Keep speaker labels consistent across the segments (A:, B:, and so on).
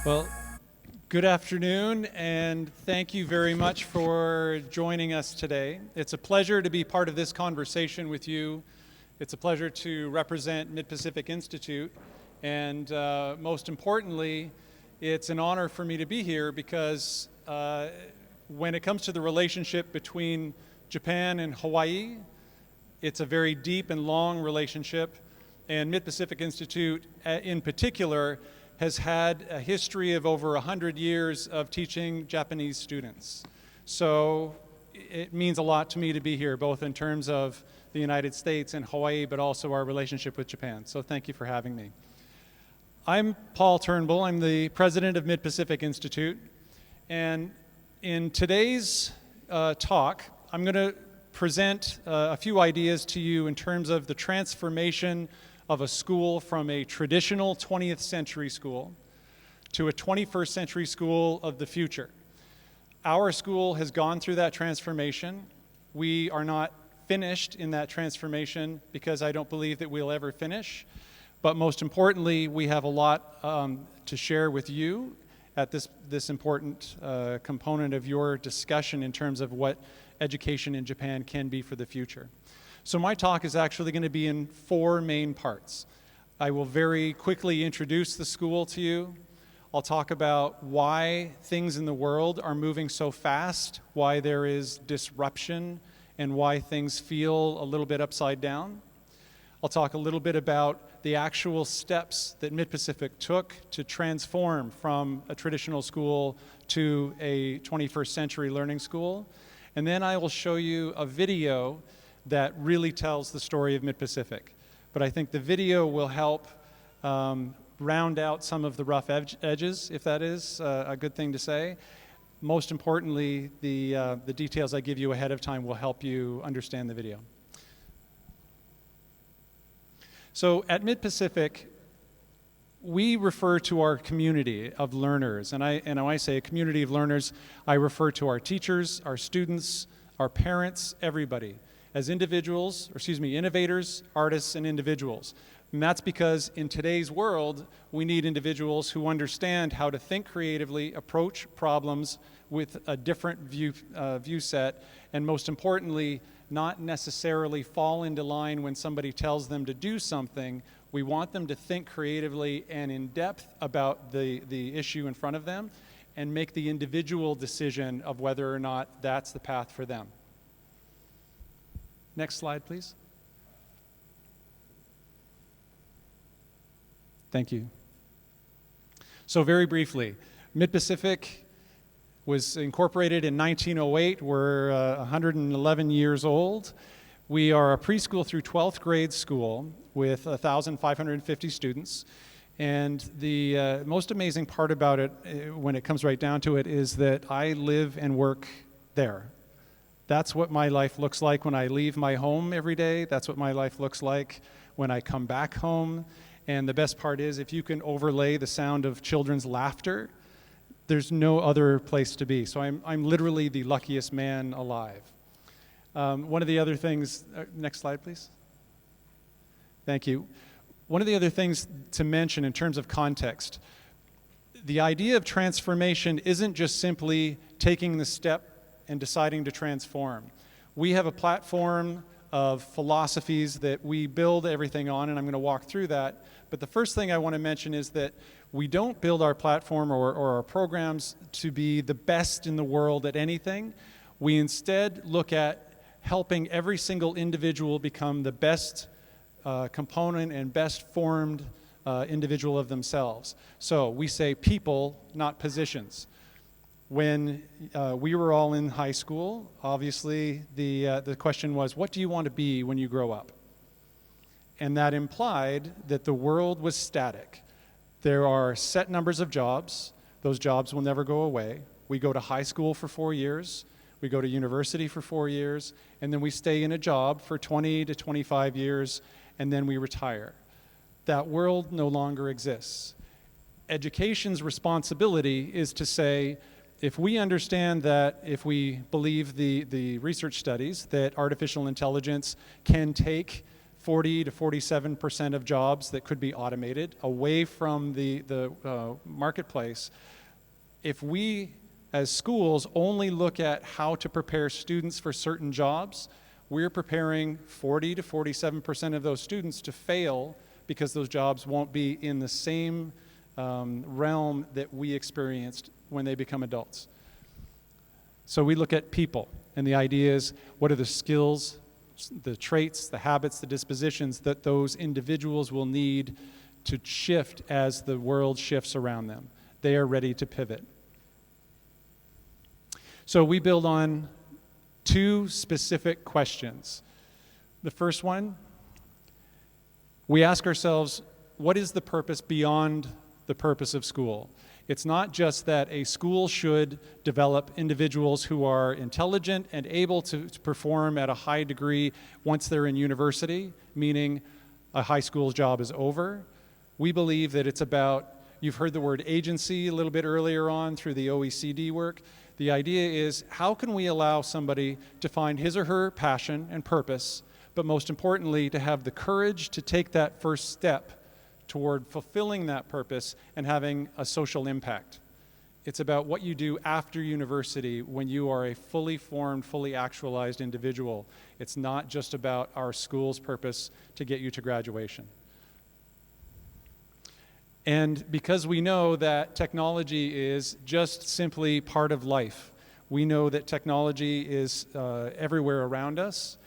A: Well, good afternoon, and thank you very much for joining us today. It's a pleasure to be part of this conversation with you. It's a pleasure to represent Mid-Pacific Institute, and most importantly, it's an honor for me to be here because when it comes to the relationship between Japan and Hawaii, it's a very deep and long relationship, and Mid-Pacific Institute in particular has had a history of over 100 years of teaching Japanese students. So it means a lot to me to be here, both in terms of the United States and Hawaii, but also our relationship with Japan. So thank you for having me. I'm Paul Turnbull. I'm the president of Mid-Pacific Institute. And in today's talk, I'm going to present a few ideas to you in terms of the transformation of a school from a traditional 20th century school to a 21st century school of the future. Our school has gone through that transformation. We are not finished in that transformation because I don't believe that we'll ever finish. But most importantly, we have a lot to share with you at this important component of your discussion in terms of what education in Japan can be for the future. So my talk is actually going to be in 4 main parts. I will very quickly introduce the school to you. I'll talk about why things in the world are moving so fast, why there is disruption, and why things feel a little bit upside down. I'll talk a little bit about the actual steps that Mid-Pacific took to transform from a traditional school to a 21st century learning school. And then I will show you a video that really tells the story of Mid-Pacific. But I think the video will help round out some of the rough edges, if that is a good thing to say. Most importantly, the details I give you ahead of time will help you understand the video. So at Mid-Pacific, we refer to our community of learners. And when I say a community of learners, I refer to our teachers, our students, our parents, everybody, as individuals, innovators, artists, and individuals. And that's because in today's world, we need individuals who understand how to think creatively, approach problems with a different view set, and most importantly, not necessarily fall into line when somebody tells them to do something. We want them to think creatively and in depth about the issue in front of them and make the individual decision of whether or not that's the path for them. Next slide, please. Thank you. So very briefly, Mid-Pacific was incorporated in 1908. We're 111 years old. We are a preschool through 12th grade school with 1,550 students. And the most amazing part about it, when it comes right down to it, is that I live and work there. That's what my life looks like when I leave my home every day. That's what my life looks like when I come back home. And the best part is, if you can overlay the sound of children's laughter, there's no other place to be. So I'm literally the luckiest man alive. One of the other things, next slide, please. Thank you. One of the other things to mention in terms of context, the idea of transformation isn't just simply taking the step and deciding to transform. We have a platform of philosophies that we build everything on, and I'm going to walk through that. But the first thing I want to mention is that we don't build our platform or our programs to be the best in the world at anything. We instead look at helping every single individual become the best component and best formed individual of themselves. So we say people, not positions. When we were all in high school, obviously the question was, what do you want to be when you grow up? And that implied that the world was static. There are set numbers of jobs. Those jobs will never go away. We go to high school for 4 years. We go to university for 4 years. And then we stay in a job for 20 to 25 years, and then we retire. That world no longer exists. Education's responsibility is to say, if we understand that, if we believe the research studies, that artificial intelligence can take 40 to 47% of jobs that could be automated away from the marketplace. If we, as schools, only look at how to prepare students for certain jobs, we're preparing 40 to 47% of those students to fail because those jobs won't be in the same realm that we experienced when they become adults. So we look at people, and the idea is, what are the skills, the traits, the habits, the dispositions that those individuals will need to shift as the world shifts around them? They are ready to pivot. So we build on two specific questions. The first one, we ask ourselves, what is the purpose beyond the purpose of school? It's not just that a school should develop individuals who are intelligent and able to perform at a high degree once they're in university, meaning a high school job is over. We believe that it's about, you've heard the word agency a little bit earlier on through the OECD work. The idea is, how can we allow somebody to find his or her passion and purpose, but most importantly, to have the courage to take that first step toward fulfilling that purpose and having a social impact. It's about what you do after university when you are a fully formed, fully actualized individual. It's not just about our school's purpose to get you to graduation. And because we know that technology is just simply part of life, we know that technology is everywhere around us.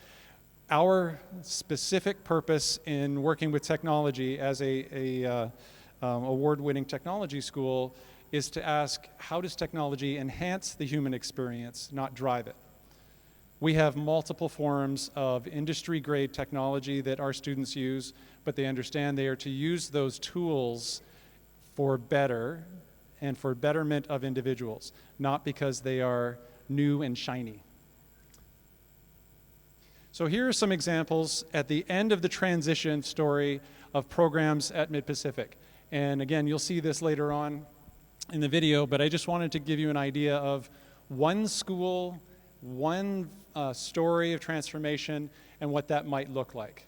A: Our specific purpose in working with technology as a award-winning technology school is to ask, how does technology enhance the human experience, not drive it? We have multiple forms of industry-grade technology that our students use, but they understand they are to use those tools for better and for betterment of individuals, not because they are new and shiny. So here are some examples at the end of the transition story of programs at Mid-Pacific. And again, you'll see this later on in the video, but I just wanted to give you an idea of one school, one story of transformation, and what that might look like.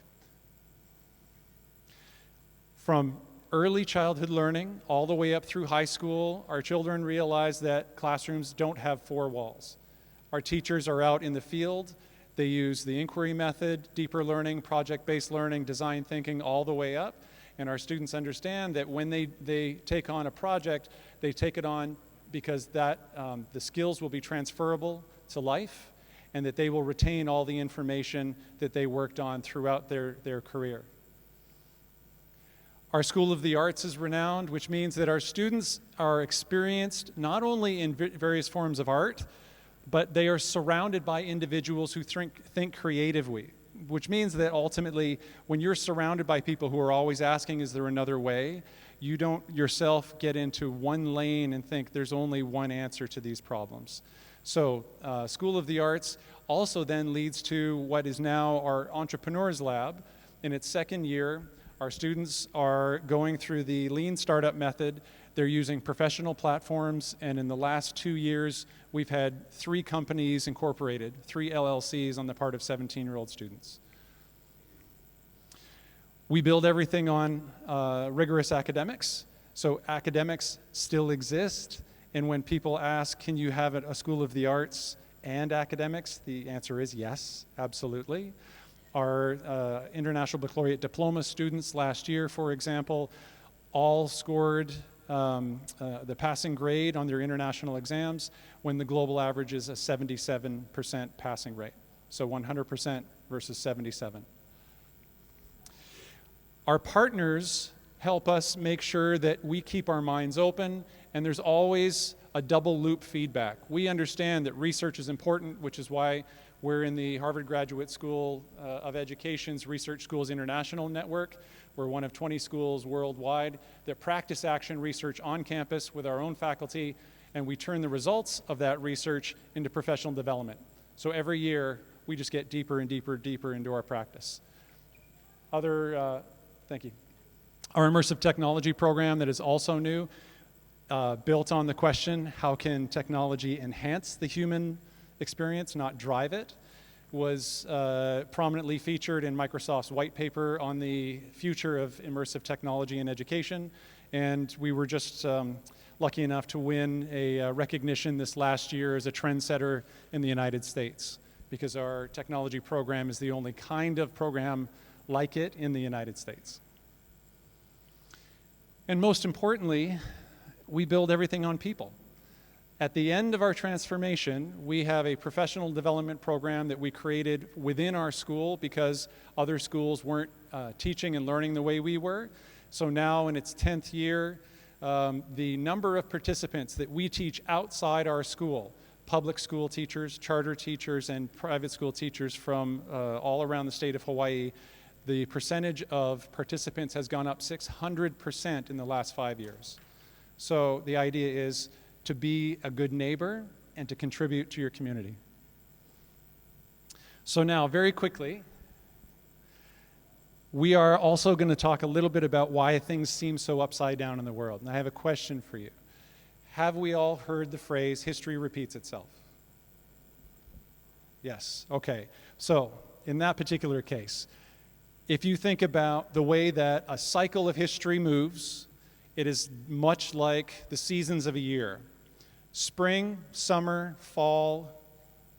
A: From early childhood learning all the way up through high school, our children realize that classrooms don't have four walls. Our teachers are out in the field. They use the inquiry method, deeper learning, project-based learning, design thinking, all the way up. And our students understand that when they take on a project, they take it on because the skills will be transferable to life, and that they will retain all the information that they worked on throughout their career. Our School of the Arts is renowned, which means that our students are experienced not only in various forms of art, but they are surrounded by individuals who think creatively, which means that ultimately, when you're surrounded by people who are always asking, is there another way, you don't yourself get into one lane and think there's only one answer to these problems. So School of the Arts also then leads to what is now our Entrepreneurs Lab. In its second year, our students are going through the lean startup method. They're using professional platforms, and in the last 2 years, we've had 3 companies incorporated, 3 LLCs on the part of 17-year-old students. We build everything on rigorous academics. So academics still exist, and when people ask, can you have a School of the Arts and academics, the answer is yes, absolutely. Our International Baccalaureate Diploma students last year, for example, all scored the passing grade on their international exams when the global average is a 77% passing rate. So 100% versus 77. Our partners help us make sure that we keep our minds open, and there's always a double loop feedback. We understand that research is important, which is why we're in the Harvard Graduate School of Education's Research Schools International Network. We're one of 20 schools worldwide that practice action research on campus with our own faculty, and we turn the results of that research into professional development. So every year, we just get deeper and deeper into our practice. Thank you. Our immersive technology program that is also new, built on the question, how can technology enhance the human experience, not drive it? was prominently featured in Microsoft's white paper on the future of immersive technology in education. And we were just lucky enough to win a recognition this last year as a trendsetter in the United States, because our technology program is the only kind of program like it in the United States. And most importantly, we build everything on people. At the end of our transformation, we have a professional development program that we created within our school because other schools weren't teaching and learning the way we were. So now in its 10th year, the number of participants that we teach outside our school, public school teachers, charter teachers, and private school teachers from all around the state of Hawaii, the percentage of participants has gone up 600% in the last 5 years. So the idea is to be a good neighbor and to contribute to your community. So now, very quickly, we are also going to talk a little bit about why things seem so upside down in the world. And I have a question for you. Have we all heard the phrase, history repeats itself? Yes, okay. So, in that particular case, if you think about the way that a cycle of history moves, it is much like the seasons of a year. Spring, summer, fall,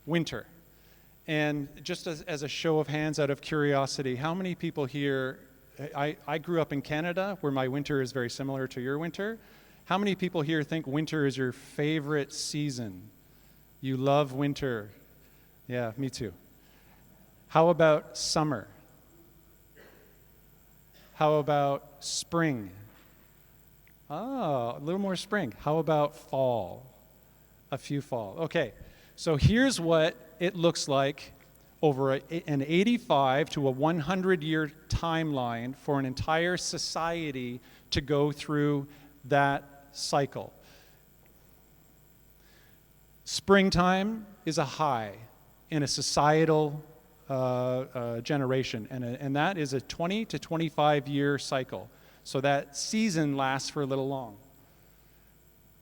A: winter. And just as a show of hands out of curiosity, how many people here, I grew up in Canada where my winter is very similar to your winter. How many people here think winter is your favorite season? You love winter. Yeah, me too. How about summer? How about spring? Oh, a little more spring. How about fall? A few fall. Okay, so here's what it looks like over an 85 to a 100-year timeline for an entire society to go through that cycle. Springtime is a high in a societal generation, and that is a 20 to 25-year cycle. So that season lasts for a little long.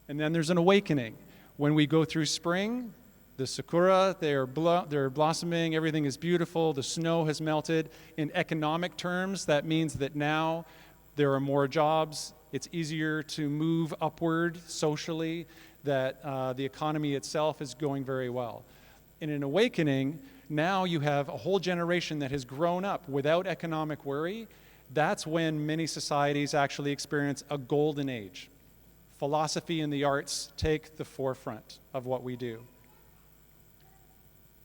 A: And then there's an awakening. When we go through spring, the sakura, they're blossoming, everything is beautiful, the snow has melted. In economic terms, that means that now there are more jobs, it's easier to move upward socially, that the economy itself is going very well. In an awakening, now you have a whole generation that has grown up without economic worry. That's when many societies actually experience a golden age. Philosophy and the arts take the forefront of what we do.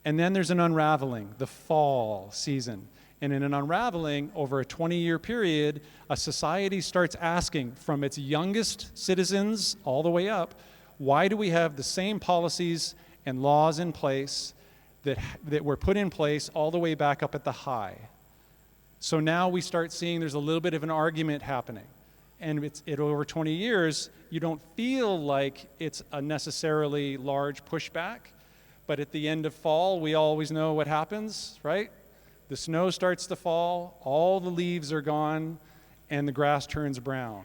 A: And then there's an unraveling, the fall season. And in an unraveling, over a 20-year period, a society starts asking from its youngest citizens all the way up, why do we have the same policies and laws in place that were put in place all the way back up at the high? So now we start seeing there's a little bit of an argument happening. And over 20 years, you don't feel like it's a necessarily large pushback. But at the end of fall, we always know what happens, right? The snow starts to fall, all the leaves are gone, and the grass turns brown.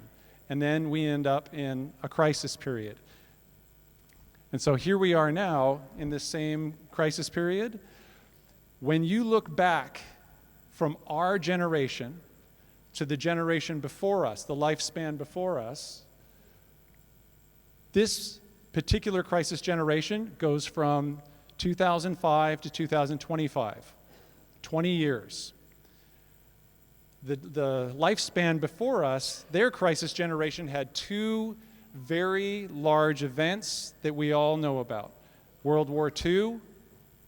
A: And then we end up in a crisis period. And so here we are now in this same crisis period. When you look back from our generation to the generation before us, the lifespan before us, this particular crisis generation goes from 2005 to 2025, 20 years. The lifespan before us, their crisis generation had two very large events that we all know about. World War II,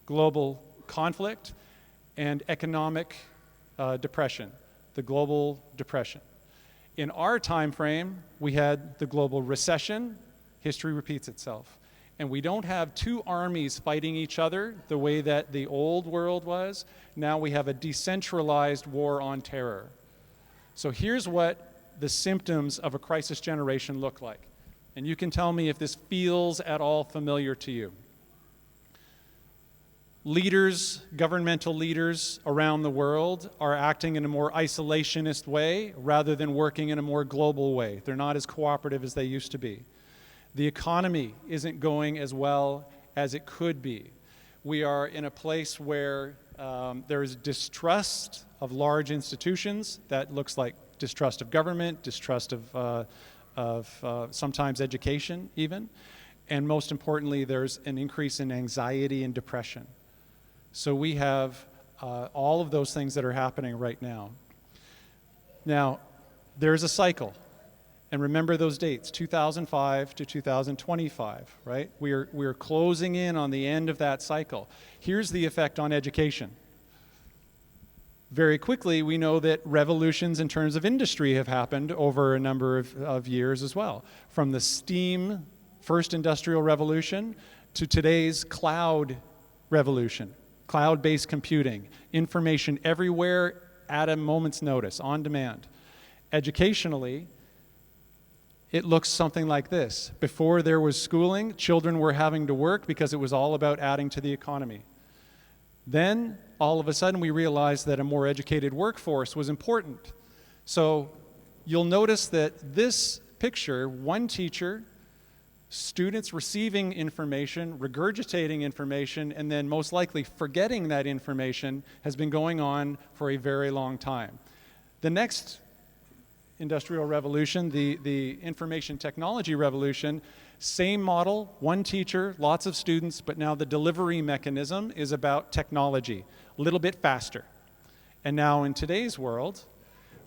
A: global conflict, and economic depression, the global depression. In our time frame, we had the global recession. History repeats itself. And we don't have two armies fighting each other the way that the old world was. Now we have a decentralized war on terror. So here's what the symptoms of a crisis generation look like. And you can tell me if this feels at all familiar to you. Leaders, governmental leaders around the world are acting in a more isolationist way rather than working in a more global way. They're not as cooperative as they used to be. The economy isn't going as well as it could be. We are in a place where There's distrust of large institutions. That looks like distrust of government, distrust of sometimes education even. And most importantly, there's an increase in anxiety and depression. So we have all of those things that are happening right now. Now, there's a cycle. And remember those dates, 2005 to 2025, right? We're closing in on the end of that cycle. Here's the effect on education. Very quickly, we know that revolutions in terms of industry have happened over a number of years as well. From the steam first industrial revolution to today's cloud revolution, cloud-based computing, information everywhere at a moment's notice, on demand. Educationally, it looks something like this. Before there was schooling, children were having to work because it was all about adding to the economy. Then, all of a sudden, we realized that a more educated workforce was important. So, you'll notice that this picture, one teacher, students receiving information, regurgitating information, and then most likely forgetting that information has been going on for a very long time. The next industrial revolution, the information technology revolution, same model, one teacher, lots of students, but now the delivery mechanism is about technology, a little bit faster. And now in today's world,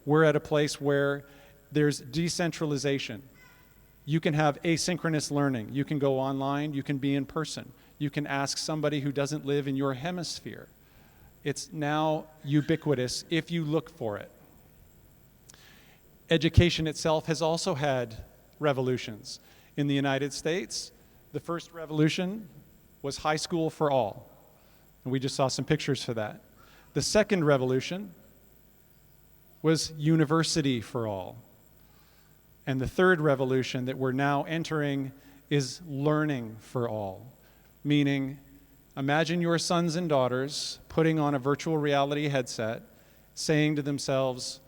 A: we're at a place where there's decentralization. You can have asynchronous learning. You can go online, you can be in person. You can ask somebody who doesn't live in your hemisphere. It's now ubiquitous if you look for it. Education itself has also had revolutions. In the United States, the first revolution was high school for all. And we just saw some pictures for that. The second revolution was university for all. And the third revolution that we're now entering is learning for all. Meaning, imagine your sons and daughters putting on a virtual reality headset, saying to themselves,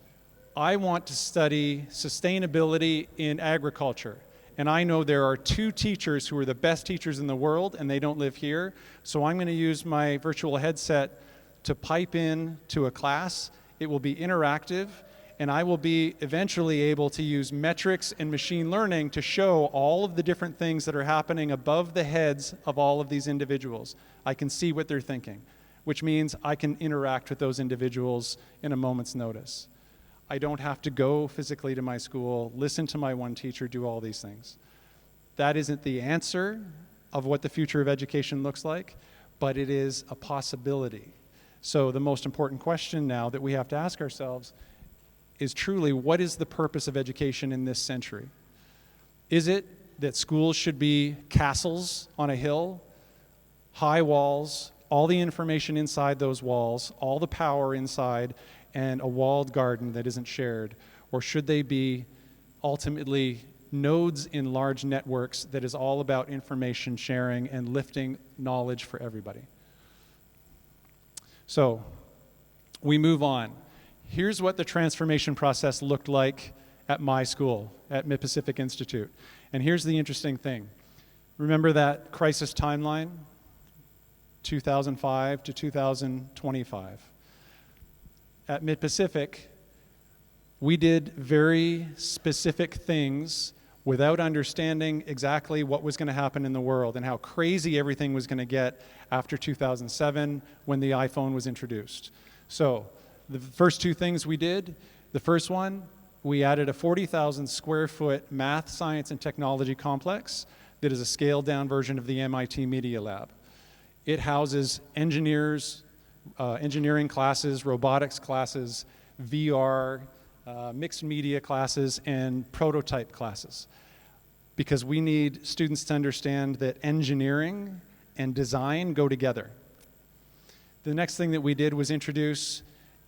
A: I want to study sustainability in agriculture. And I know there are 2 teachers who are the best teachers in the world, and they don't live here. So I'm going to use my virtual headset to pipe in to a class. It will be interactive, and I will be eventually able to use metrics and machine learning to show all of the different things that are happening above the heads of all of these individuals. I can see what they're thinking, which means I can interact with those individuals in a moment's notice. I don't have to go physically to my school, listen to my one teacher, do all these things. That isn't the answer of what the future of education looks like, but it is a possibility. So the most important question now that we have to ask ourselves is truly, what is the purpose of education in this century? Is it that schools should be castles on a hill, high walls, all the information inside those walls, all the power inside, and a walled garden that isn't shared? Or should they be ultimately nodes in large networks that is all about information sharing and lifting knowledge for everybody? So, we move on. Here's what the transformation process looked like at my school, at Mid-Pacific Institute. And here's the interesting thing. Remember that crisis timeline? 2005 to 2025. At Mid-Pacific, we did very specific things without understanding exactly what was going to happen in the world and how crazy everything was going to get after 2007 when the iPhone was introduced. So the first 2 things we did, the first one, we added a 40,000 square foot math, science, and technology complex that is a scaled down version of the MIT Media Lab. It houses engineers, engineering classes, robotics classes, VR, mixed media classes, and prototype classes. Because we need students to understand that engineering and design go together. The next thing that we did was introduce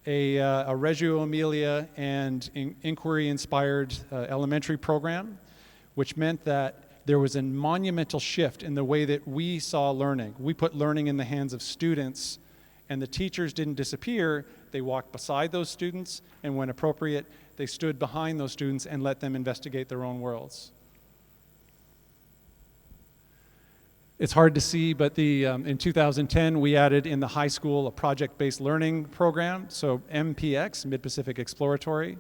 A: a Reggio Emilia and inquiry-inspired elementary program, which meant that there was a monumental shift in the way that we saw learning. We put learning in the hands of students, and the teachers didn't disappear. They walked beside those students, and when appropriate, they stood behind those students and let them investigate their own worlds. It's hard to see, but in 2010, we added in the high school a project-based learning program, so MPX, Mid-Pacific Exploratory.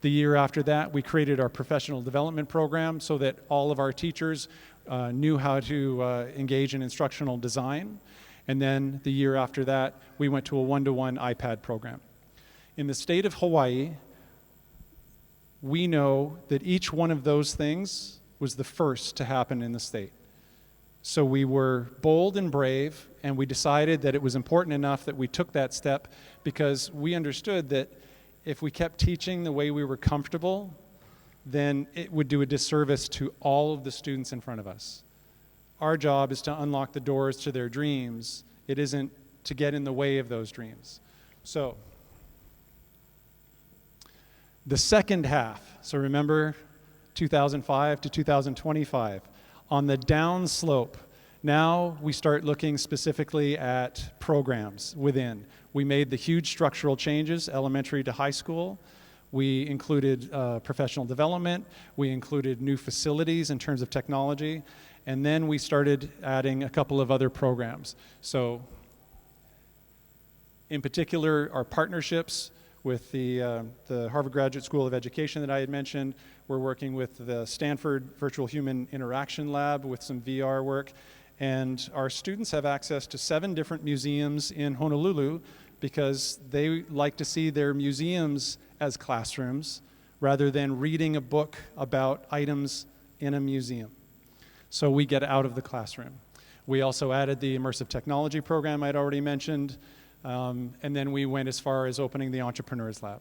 A: The year after that, we created our professional development program so that all of our teachers knew how to engage in instructional design. And then the year after that, we went to a one-to-one iPad program. In the state of Hawaii, we know that each one of those things was the first to happen in the state. So we were bold and brave, and we decided that it was important enough that we took that step because we understood that if we kept teaching the way we were comfortable, then it would do a disservice to all of the students in front of us. Our job is to unlock the doors to their dreams. It isn't to get in the way of those dreams. So, the second half, so remember 2005 to 2025, on the down slope, now we start looking specifically at programs within. We made the huge structural changes, elementary to high school. We included professional development. We included new facilities in terms of technology. And then we started adding a couple of other programs. So, in particular, our partnerships with the Harvard Graduate School of Education that I had mentioned. We're working with the Stanford Virtual Human Interaction Lab with some VR work. And our students have access to 7 different museums in Honolulu because they like to see their museums as classrooms rather than reading a book about items in a museum. So we get out of the classroom. We also added the immersive technology program I'd already mentioned. And then we went as far as opening the Entrepreneurs Lab.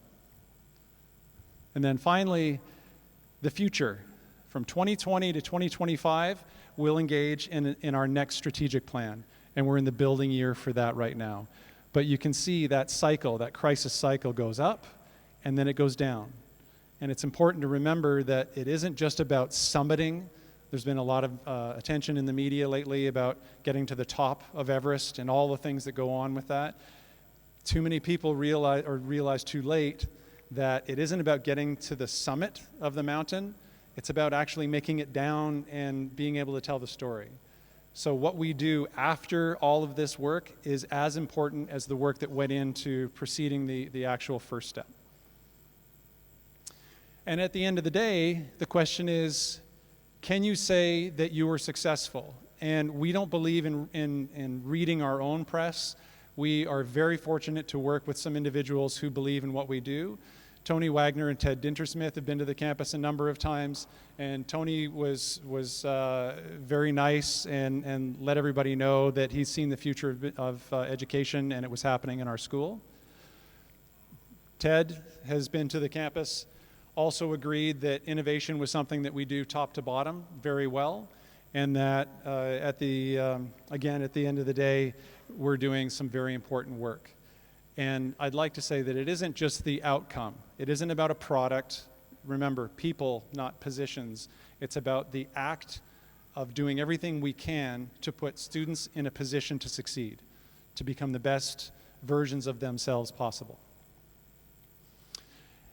A: And then finally, the future. From 2020 to 2025, we'll engage in our next strategic plan. And we're in the building year for that right now. But you can see that cycle, that crisis cycle goes up, and then it goes down. And it's important to remember that it isn't just about summiting. There's been a lot of attention in the media lately about getting to the top of Everest and all the things that go on with that. Too many people realize too late that it isn't about getting to the summit of the mountain. It's about actually making it down and being able to tell the story. So what we do after all of this work is as important as the work that went into preceding the actual first step. And at the end of the day, the question is, can you say that you were successful? And we don't believe in reading our own press. We are very fortunate to work with some individuals who believe in what we do. Tony Wagner and Ted Dintersmith have been to the campus a number of times, and Tony was very nice and let everybody know that he's seen the future of education and it was happening in our school. Ted has been to the campus, also agreed that innovation was something that we do top to bottom very well, and that again, at the end of the day, we're doing some very important work. And I'd like to say that it isn't just the outcome. It isn't about a product. Remember, people, not positions. It's about the act of doing everything we can to put students in a position to succeed, to become the best versions of themselves possible.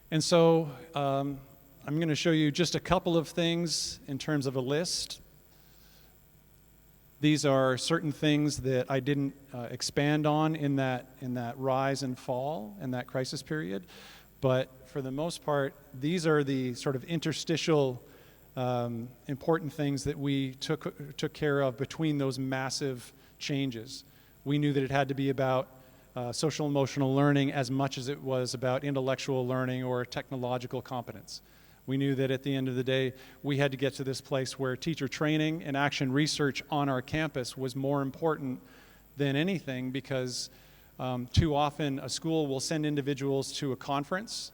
A: And so I'm going to show you just a couple of things in terms of a list. These are certain things that I didn't expand on in that rise and fall in that crisis period. But for the most part, these are the sort of interstitial important things that we took care of between those massive changes. We knew that it had to be about social emotional learning as much as it was about intellectual learning or technological competence. We knew that at the end of the day, we had to get to this place where teacher training and action research on our campus was more important than anything because too often a school will send individuals to a conference.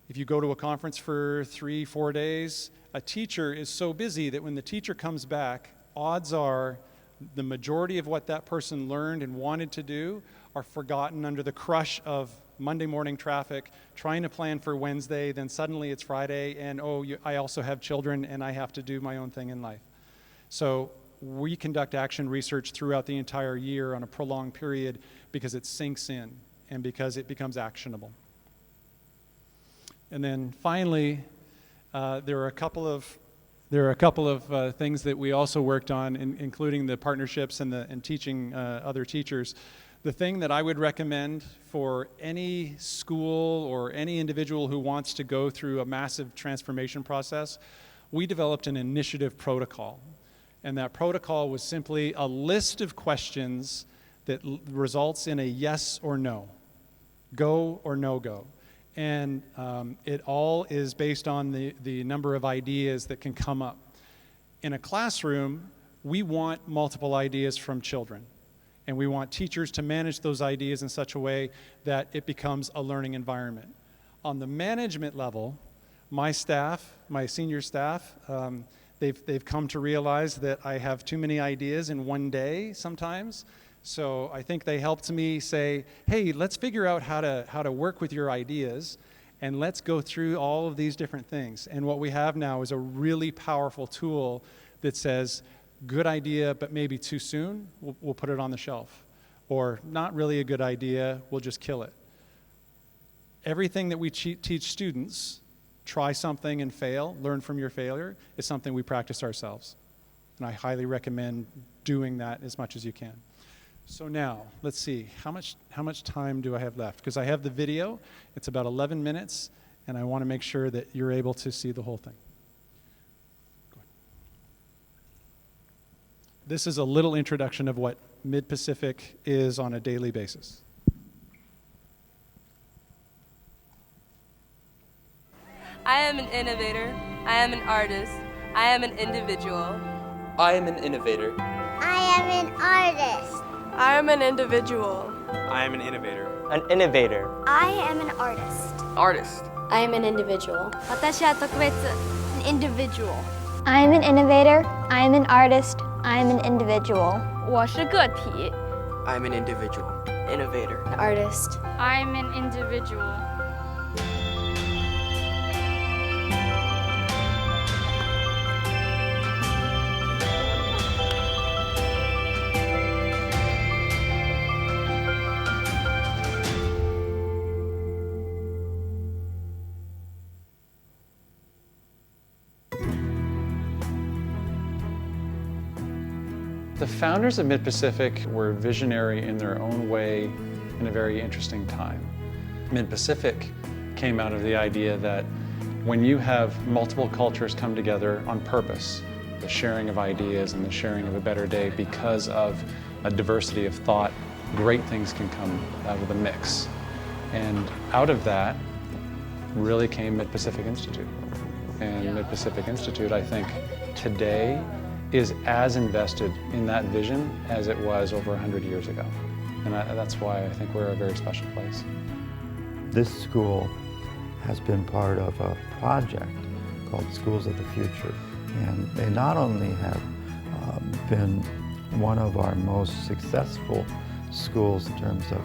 A: If you go to a conference for 3-4 days, a teacher is so busy that when the teacher comes back, odds are the majority of what that person learned and wanted to do are forgotten under the crush of Monday morning traffic, trying to plan for Wednesday, then suddenly it's Friday, and I also have children and I have to do my own thing in life. So we conduct action research throughout the entire year on a prolonged period because it sinks in and because it becomes actionable. And then finally, there are a couple of There are a couple of things that we also worked on, including the partnerships and teaching other teachers. The thing that I would recommend for any school or any individual who wants to go through a massive transformation process, we developed an initiative protocol. And that protocol was simply a list of questions that results in a yes or no, go or no go. And it all is based on the number of ideas that can come up. In a classroom, we want multiple ideas from children. And we want teachers to manage those ideas in such a way that it becomes a learning environment. On the management level, my staff, my senior staff, they've come to realize that I have too many ideas in one day sometimes. So I think they helped me say, hey, let's figure out how to work with your ideas, and let's go through all of these different things. And what we have now is a really powerful tool that says, good idea, but maybe too soon, we'll put it on the shelf. Or not really a good idea, we'll just kill it. Everything that we teach students, try something and fail, learn from your failure, is something we practice ourselves. And I highly recommend doing that as much as you can. So now, let's see, how much time do I have left? Because I have the video, it's about 11 minutes, and I want to make sure that you're able to see the whole thing. This is a little introduction of what Mid-Pacific is on a daily basis.
B: I am an innovator. I am an artist. I am an individual.
C: I am an innovator.
D: I am an artist.
B: I am an individual.
C: I am an innovator.
E: An innovator.
D: I am an artist.
C: Artist.
D: I am an individual.
B: 私は特別。
D: An individual.
F: I am an innovator. I am an artist. I am an individual.
B: 我是个体。
C: I'm an individual. Innovator.
D: An artist.
B: I'm an individual.
A: The founders of Mid-Pacific were visionary in their own way in a very interesting time. Mid-Pacific came out of the idea that when you have multiple cultures come together on purpose, the sharing of ideas and the sharing of a better day because of a diversity of thought, great things can come out of the mix. And out of that really came Mid-Pacific Institute. And Mid-Pacific Institute, I think, today is as invested in that vision as it was over 100 years ago. And that's why I think we're a very special place.
G: This school has been part of a project called Schools of the Future. And they not only have been one of our most successful schools in terms of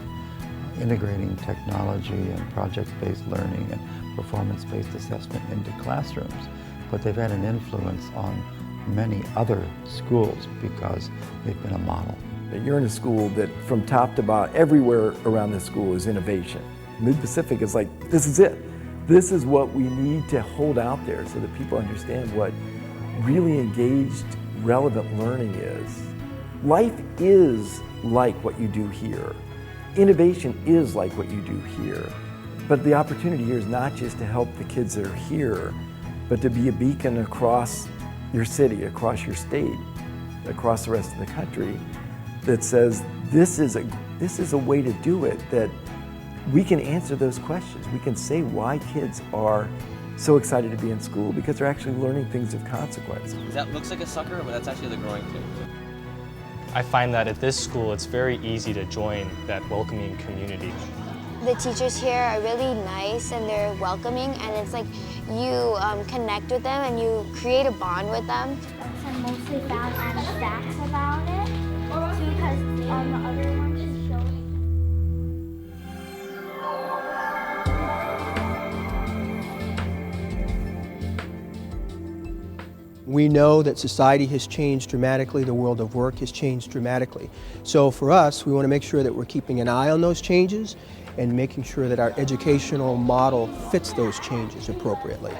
G: integrating technology and project-based learning and performance-based assessment into classrooms, but they've had an influence on many other schools because they've been a model.
H: You're in a school that from top to bottom, everywhere around this school is innovation. Mid-Pacific is like, this is it. This is what we need to hold out there so that people understand what really engaged, relevant learning is. Life is like what you do here. Innovation is like what you do here. But the opportunity here is not just to help the kids that are here, but to be a beacon across your city, across your state, across the rest of the country that says this is a way to do it, that we can answer those questions. We can say why kids are so excited to be in school because they're actually learning things of consequence.
E: That looks like a sucker, but that's actually the growing thing.
I: I find that at this school it's very easy to join that welcoming community.
F: The teachers here are really nice and they're welcoming, and it's like you connect with them and you create a bond with them.
D: I mostly found facts about it because the other ones just showed.
J: We know that society has changed dramatically, the world of work has changed dramatically. So for us, we want to make sure that we're keeping an eye on those changes and making sure that our educational model fits those changes appropriately.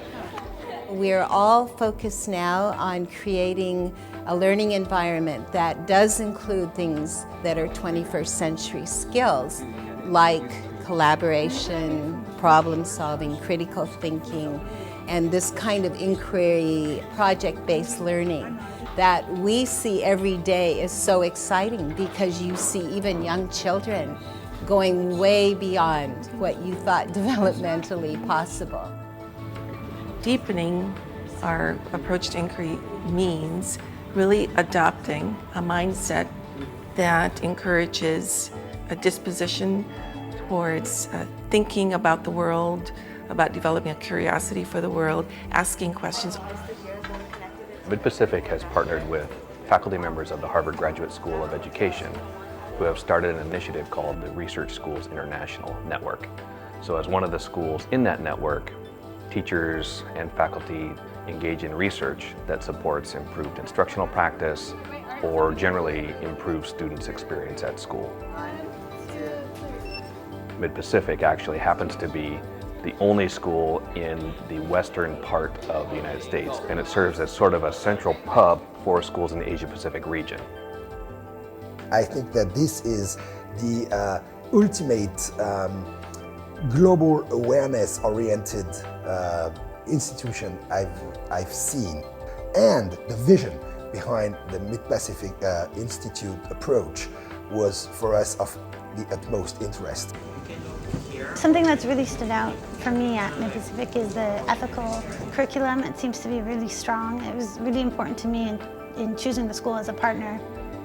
K: We're all focused now on creating a learning environment that does include things that are 21st century skills, like collaboration, problem solving, critical thinking, and this kind of inquiry, project-based learning that we see every day is so exciting because you see even young children going way beyond what you thought developmentally possible.
L: Deepening our approach to inquiry means really adopting a mindset that encourages a disposition towards thinking about the world, about developing a curiosity for the world, asking questions.
M: Mid-Pacific has partnered with faculty members of the Harvard Graduate School of Education who have started an initiative called the Research Schools International Network. So as one of the schools in that network, teachers and faculty engage in research that supports improved instructional practice or generally improves students' experience at school. Mid-Pacific actually happens to be the only school in the western part of the United States, and it serves as sort of a central hub for schools in the Asia-Pacific region.
N: I think that this is the ultimate global awareness-oriented institution I've seen, and the vision behind the Mid-Pacific Institute approach was for us of the utmost interest.
D: Something that's really stood out for me at Mid-Pacific is the ethical curriculum. It seems to be really strong. It was really important to me in choosing the school as a partner.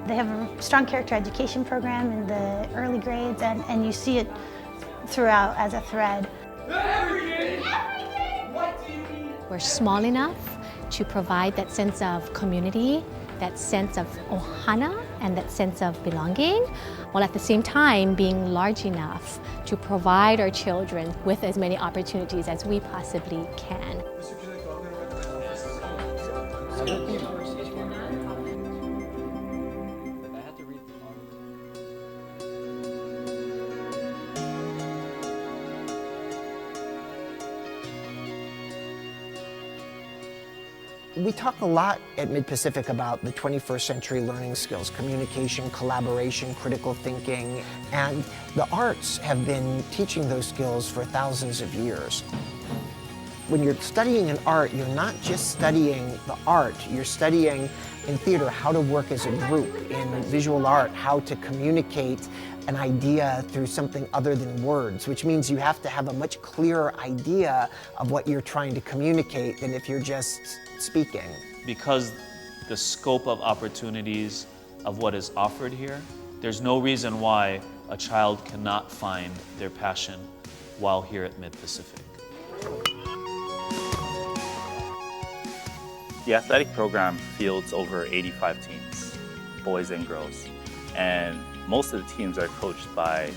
D: They have a strong character education program in the early grades, and you see it throughout as a thread.
O: We're small enough to provide that sense of community, that sense of ohana, and that sense of belonging, while at the same time being large enough to provide our children with as many opportunities as we possibly can.
P: We talk a lot at Mid-Pacific about the 21st century learning skills, communication, collaboration, critical thinking, and the arts have been teaching those skills for thousands of years. When you're studying an art, you're not just studying the art, you're studying in theater how to work as a group, in visual art how to communicate an idea through something other than words, which means you have to have a much clearer idea of what you're trying to communicate than if you're just speaking.
Q: Because the scope of opportunities of what is offered here, there's no reason why a child cannot find their passion while here at Mid-Pacific.
R: The athletic program fields over 85 teams, boys and girls, and most of the teams are coached by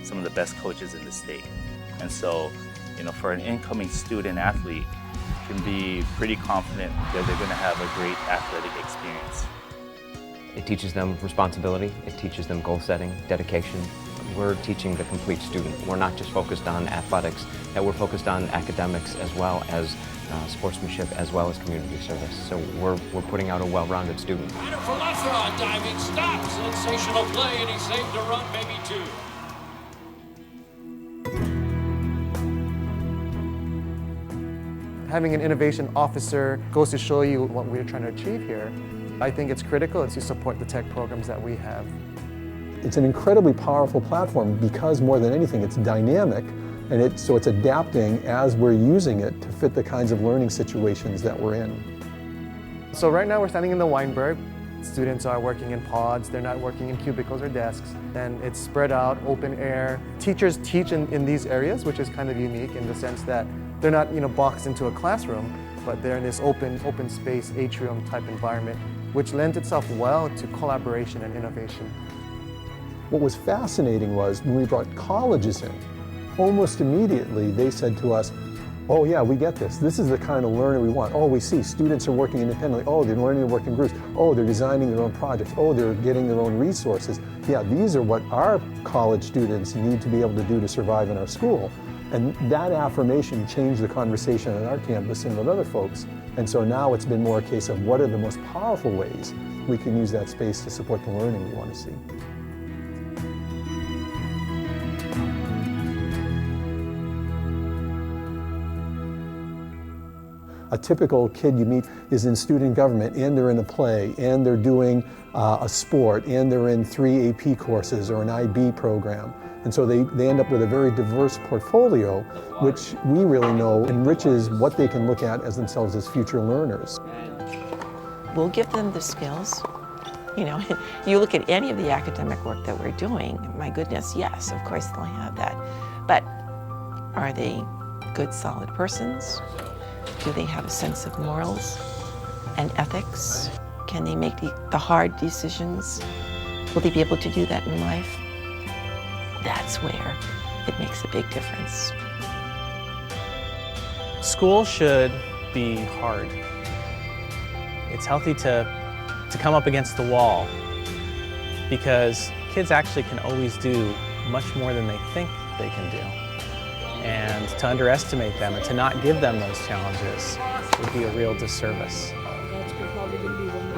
R: some of the best coaches in the state. And so, for an incoming student athlete, can be pretty confident that they're going to have a great athletic experience.
S: It teaches them responsibility, it teaches them goal setting, dedication. We're teaching the complete student. We're not just focused on athletics, that we're focused on academics as well as sportsmanship as well as community service. So we're putting out a well-rounded student.
T: For Leffra, diving stop, sensational play, and he saved a run, maybe two.
U: Having an innovation officer goes to show you what we're trying to achieve here. I think it's critical to support the tech programs that we have.
V: It's an incredibly powerful platform because more than anything it's dynamic, and so it's adapting as we're using it to fit the kinds of learning situations that we're in.
U: So right now we're standing in the Weinberg. Students are working in pods, they're not working in cubicles or desks, and it's spread out, open air. Teachers teach in these areas, which is kind of unique in the sense that they're not boxed into a classroom, but they're in this open space, atrium type environment, which lends itself well to collaboration and innovation.
V: What was fascinating was when we brought colleges in, almost immediately they said to us, oh yeah, we get this. This is the kind of learner we want. Oh, we see students are working independently. Oh, they're learning to work in groups. Oh, they're designing their own projects. Oh, they're getting their own resources. Yeah, these are what our college students need to be able to do to survive in our school. And that affirmation changed the conversation on our campus and with other folks. And so now it's been more a case of what are the most powerful ways we can use that space to support the learning we want to see. A typical kid you meet is in student government, and they're in a play, and they're doing a sport, and they're in 3 AP courses or an IB program. And so they end up with a very diverse portfolio, which we really know enriches what they can look at as themselves as future learners.
L: We'll give them the skills. You know, you look at any of the academic work that we're doing, my goodness, yes, of course they'll have that. But are they good, solid persons? Do they have a sense of morals and ethics? Can they make the hard decisions? Will they be able to do that in life? That's where it makes a big difference.
I: School should be hard. It's healthy to come up against the wall, because kids actually can always do much more than they think they can do. And to underestimate them and to not give them those challenges would be a real disservice.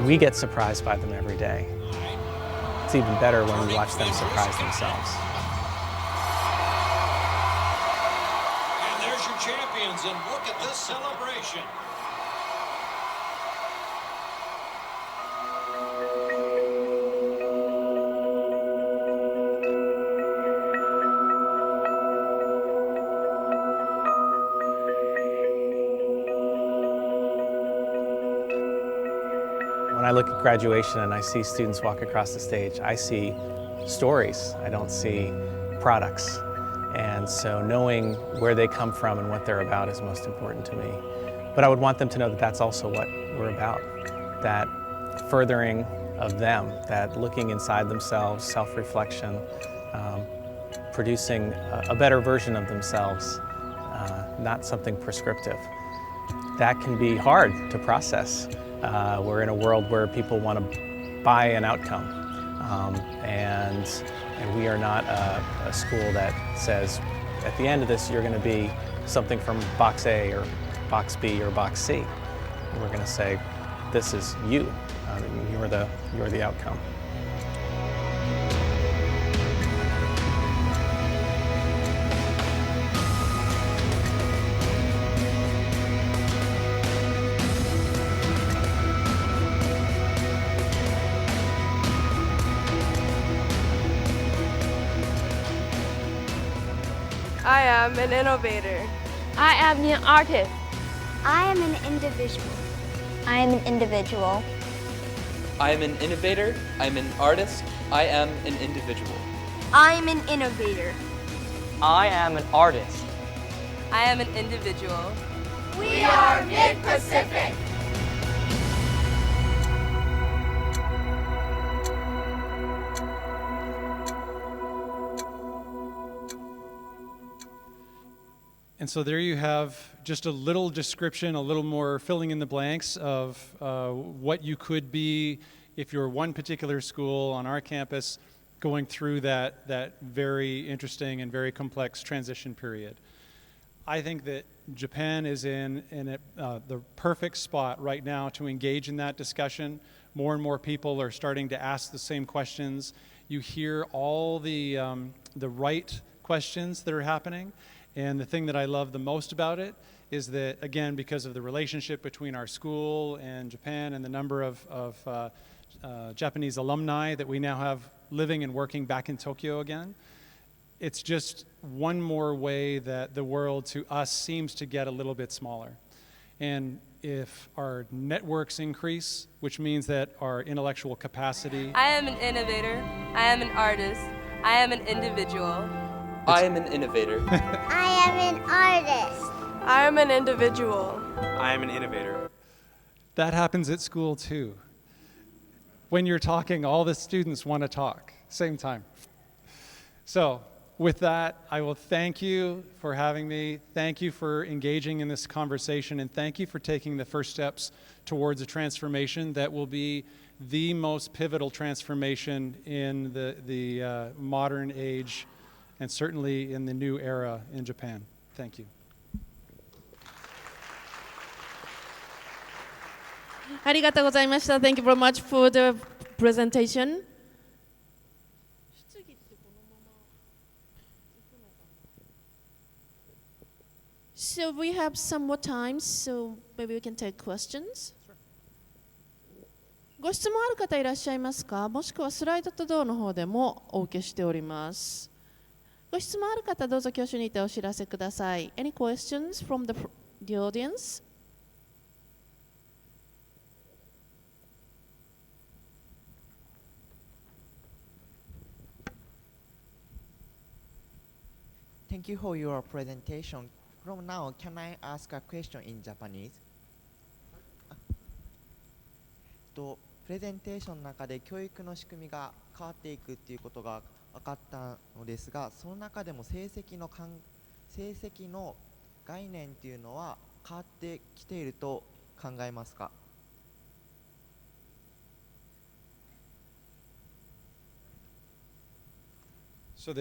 I: We get surprised by them every day. It's even better when we watch them surprise themselves.
T: And there's your champions, and look at this celebration.
I: When I look at graduation and I see students walk across the stage, I see stories. I don't see products. And so knowing where they come from and what they're about is most important to me. But I would want them to know that that's also what we're about. That furthering of them, that looking inside themselves, self-reflection, producing a better version of themselves, not something prescriptive. That can be hard to process. We're in a world where people want to buy an outcome, and we are not a school that says, at the end of this, you're going to be something from box A or box B or box C. We're going to say, this is you. You're the outcome.
B: I am an innovator.
F: I am an artist. I am an individual. I am an individual.
C: I am an innovator. I'm an artist. I am an individual.
B: I am an innovator.
E: I am an artist.
B: I am an individual.
W: We are Mid-Pacific.
A: And so there you have just a little description, a little more filling in the blanks of what you could be if you're one particular school on our campus going through that very interesting and very complex transition period. I think that Japan is in the perfect spot right now to engage in that discussion. More and more people are starting to ask the same questions. You hear all the right questions that are happening. And the thing that I love the most about it is that, again, because of the relationship between our school and Japan and the number of Japanese alumni that we now have living and working back in Tokyo again, it's just one more way that the world to us seems to get a little bit smaller. And if our networks increase, which means that our intellectual capacity...
B: I am an innovator. I am an artist. I am an individual.
C: I am an innovator.
F: I am an artist.
B: I am an individual.
E: I am an innovator.
A: That happens at school too. When you're talking, all the students want to talk, same time. So with that, I will thank you for having me. Thank you for engaging in this conversation, and thank you for taking the first steps towards a transformation that will be the most pivotal transformation in the modern age, and certainly in the new era in Japan. Thank you.
G: ありがとうございました。Thank you very much for the presentation. So we have some more time, so maybe we can take questions. ご質問ある方いらっしゃいますか？もしくはスライドとドアの方でもお受けしております。ご質問ある方、どうぞ挙手にてお知らせください。Any questions from the audience?
H: Thank you for your presentation. From now, can I ask a question in Japanese? プレゼンテーションの中で教育の仕組みが変わっていくっていうことが分かったのですが、その中でも成績の概念っていうのは変わってきていると考えますか？
A: So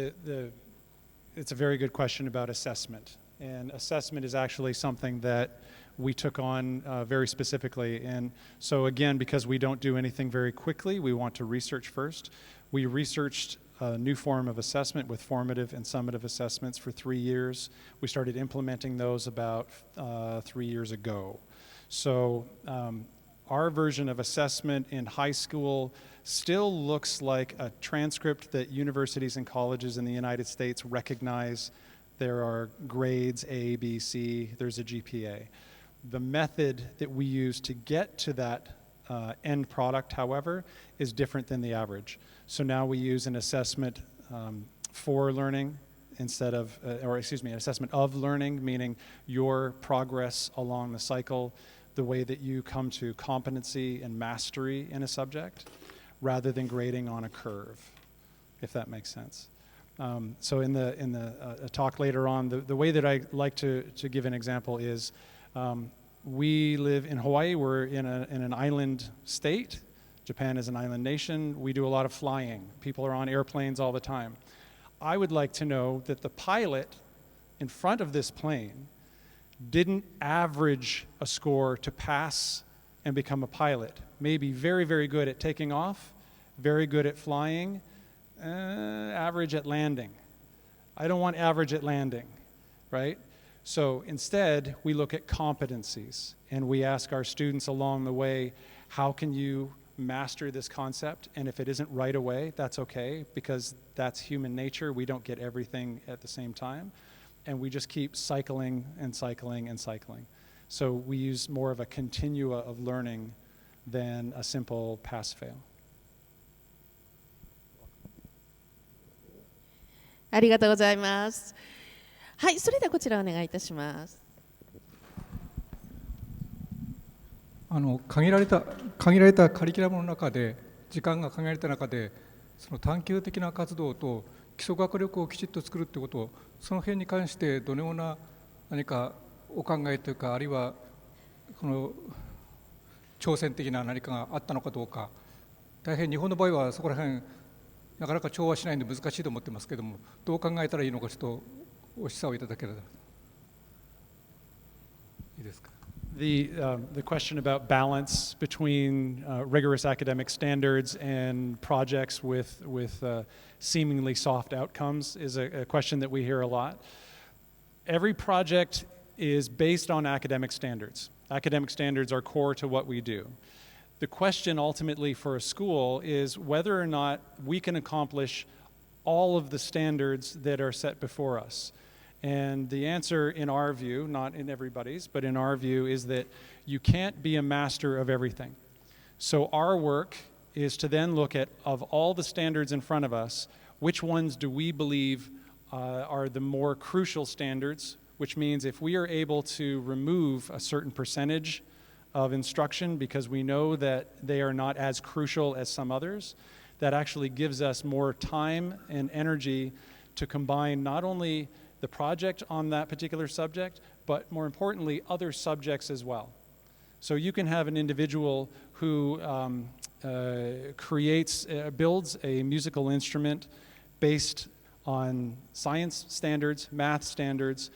A: it's a very good question about assessment. And assessment is actually something that we took on very specifically. And so again, because we don't do anything very quickly, we want to research first. We researched a new form of assessment with formative and summative assessments for 3 years. We started implementing those about 3 years ago. So our version of assessment in high school still looks like a transcript that universities and colleges in the United States recognize. There are grades A, B, C, there's a GPA. The method that we use to get to that end product, however, is different than the average. So now we use an assessment for learning instead of, an assessment of learning, meaning your progress along the cycle, the way that you come to competency and mastery in a subject, rather than grading on a curve, if that makes sense. So in the talk later on, the way that I like to give an example is we live in Hawaii. We're in an island state. Japan is an island nation. We do a lot of flying. People are on airplanes all the time. I would like to know that the pilot in front of this plane didn't average a score to pass and become a pilot. Maybe very, very good at taking off, very good at flying, average at landing. I don't want average at landing, right? So instead, we look at competencies, and we ask our students along the way, how can you master this concept? And if it isn't right away, that's okay, because that's human nature. We don't get everything at the same time, and we just keep cycling and cycling and cycling. So we use more of a continua of learning than a simple pass-fail.
G: ありがとうございます。はい、それではこちらお願いいたします。
J: 限られたカリキュラムの中で、時間が限られた中で、その探究的な活動と基礎学力をきちっと作るということを、その辺に関してどのような何かお考えというか、あるいはこの挑戦的な何かがあったのかどうか、大変日本の場合はそこら辺なかなか調和しないので難しいと思ってますけれども、どう考えたらいいのかちょっとお示唆をいただければいいですか。
A: The question about balance between rigorous academic standards and projects with seemingly soft outcomes is a question that we hear a lot. Every project is based on academic standards. Academic standards are core to what we do. The question ultimately for a school is whether or not we can accomplish all of the standards that are set before us. And the answer in our view, not in everybody's, but in our view, is that you can't be a master of everything. So our work is to then look at, of all the standards in front of us, which ones do we believe are the more crucial standards, which means if we are able to remove a certain percentage of instruction because we know that they are not as crucial as some others, that actually gives us more time and energy to combine not only the project on that particular subject, but more importantly, other subjects as well. So you can have an individual who builds a musical instrument based on science standards, math standards,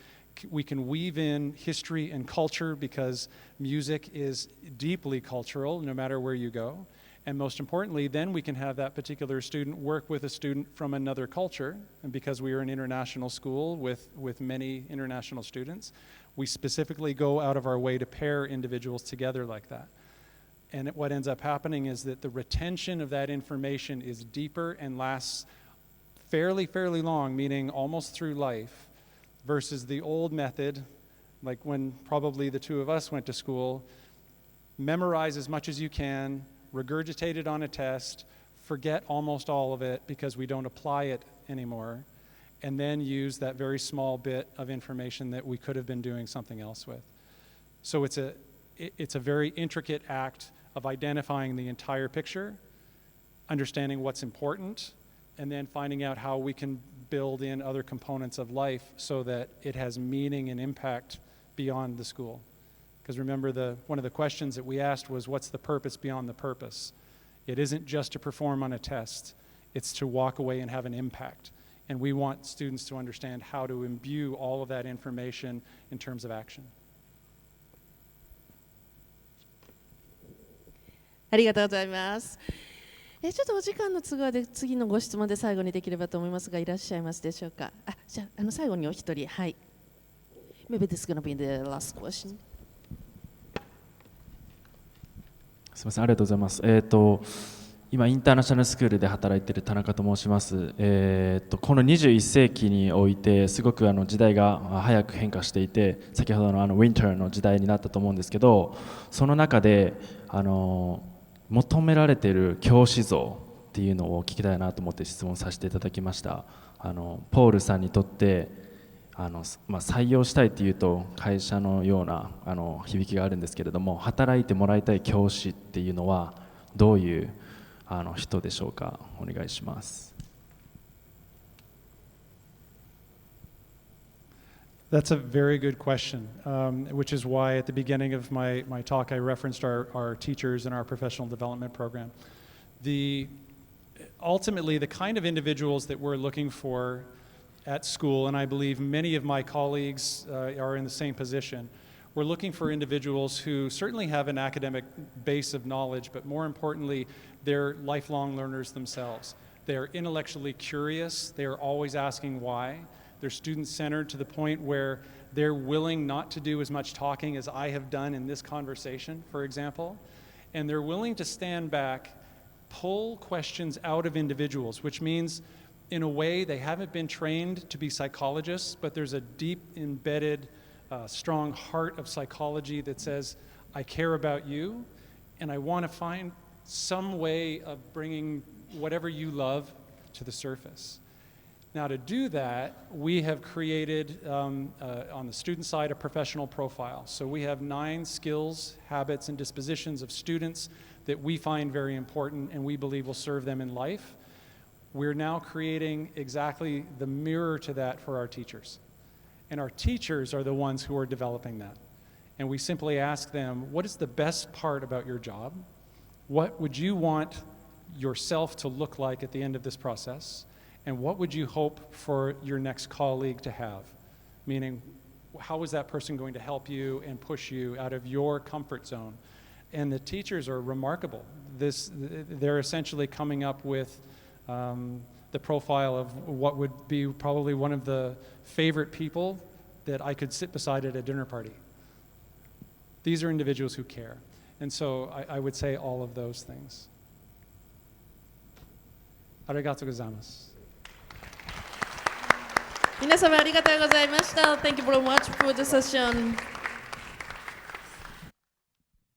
A: we can weave in history and culture because music is deeply cultural no matter where you go. And most importantly, then we can have that particular student work with a student from another culture. And because we are an international school with many international students, we specifically go out of our way to pair individuals together like that. And what ends up happening is that the retention of that information is deeper and lasts fairly long, meaning almost through life, versus the old method, like when probably the two of us went to school, memorize as much as you can, regurgitate it on a test, forget almost all of it because we don't apply it anymore, and then use that very small bit of information that we could have been doing something else with. So it's a very intricate act of identifying the entire picture, understanding what's important, and then finding out how we can build in other components of life so that it has meaning and impact beyond the school. Because remember, one of the questions that we asked was, what's the purpose beyond the purpose? It isn't just to perform on a test, it's to walk away and have an impact. And we want students to understand how to imbue all of that information in terms of action.
G: ありがとうございます。ちょっとお時間の都合で次のご質問で最後にできればと思いますが、いらっしゃいますでしょうか。じゃあ、最後にお一人、はい。Maybe this is going to be the last question.
K: すみません、ありがとうございます。今インターナショナルスクールで働いている田中と申します。この21世紀においてすごく時代が早く変化していて、先ほどのウィンターの時代になったと思うんですけど、その中で求められている教師像っていうのを聞きたいなと思って質問させていただきました。ポールさんにとって採用したいというと会社のような響きがあるんですけれども、働いてもらいたい教師っていうのはどういう人でしょうか。お願いします。
A: That's a very good question, which is why at the beginning of my talk I referenced our teachers and our professional development program. Ultimately, the kind of individuals that we're looking for at school, and I believe many of my colleagues are in the same position, we're looking for individuals who certainly have an academic base of knowledge, but more importantly, they're lifelong learners themselves. They're intellectually curious. They're always asking why. They're student-centered to the point where they're willing not to do as much talking as I have done in this conversation, for example. And they're willing to stand back, pull questions out of individuals, which means, in a way, they haven't been trained to be psychologists, but there's a deep embedded, strong heart of psychology that says, I care about you, and I want to find some way of bringing whatever you love to the surface. Now, to do that, we have created, on the student side, a professional profile. So we have 9 skills, habits, and dispositions of students that we find very important and we believe will serve them in life. We're now creating exactly the mirror to that for our teachers. And our teachers are the ones who are developing that. And we simply ask them, what is the best part about your job? What would you want yourself to look like at the end of this process? And what would you hope for your next colleague to have? Meaning, how is that person going to help you and push you out of your comfort zone? And the teachers are remarkable. They're essentially coming up with the profile of what would be probably one of the favorite people that I could sit beside at a dinner party. These are individuals who care. And so I would say all of those things. Arigatou gozaimasu.
G: 皆様ありがとうございました。Thank you very much for the session.